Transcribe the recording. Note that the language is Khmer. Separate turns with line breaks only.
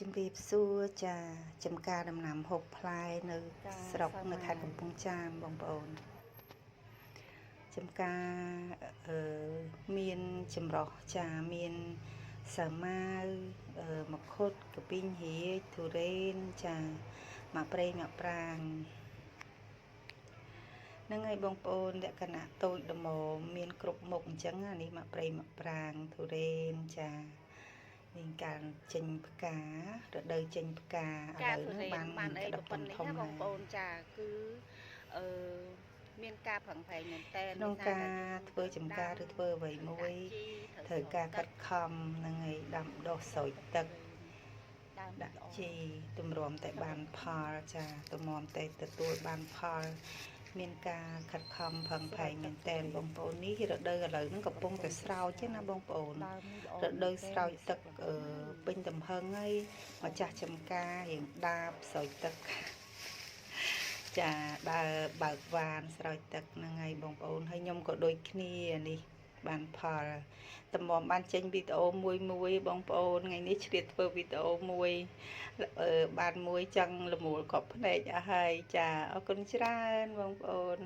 ជំរាបសួរចាចំការដំណាំហូបផ្លែនៅស្រុកនៅខេត្តកំពង់ចាមបងប្អូនចំការមានចម្រោះចាមានសាវម៉ាវមង្ឃុតកពីងហៀចទុរេនចាមកព្រៃមកប្រាងហ្នឹងហើយបងប្អូនលក្ខណៈតូចល្មមមានគ្រប់មុខអញ្ចឹងនេះមកព្រៃមកប្រាងទុរេនចាមានការចេញផ្ការដូវចេញផ្កាឥឡូវនេះបានអីប៉ុណ្ណេះណាបងប្អូនចាគឺមានការប្រឹងប្រែងមែនតើក្នុងការធ្វើចំការឬធ្វើអ្វីមួយត្រូវការខិតខំហ្នឹងហើយដាំដុះស្រោចទឹកដាក់ជីទម្រាំតែបានផលចាទម្រាំតែទទួលបានផលមានការខិតខំប្រឹងប្រែងមែនតើបងប្អូននេះរដូវឥឡូវហ្នឹងកំពុងតែស្រោចទេណាបងប្អូនរដូវស្រោចទឹកពេញទំហឹងហើយម្ចាស់ចំការរៀងដាបស្រោចទឹកចាដើរបើកវ៉ានស្រោចទឹកហ្នឹងហើយបងប្អូនហើយខ្ញុំក៏ដូចគ្នានេះបានផលតម្រាំបានចេញវីដេអូមួយបងប្អូនថ្ងៃនេះឆ្លៀតធ្វើវីដេអូមួយបានមួយចឹងល្មូលក៏ភ្នែកអស់ហើយចាអរគុណច្រើនបងប្អូន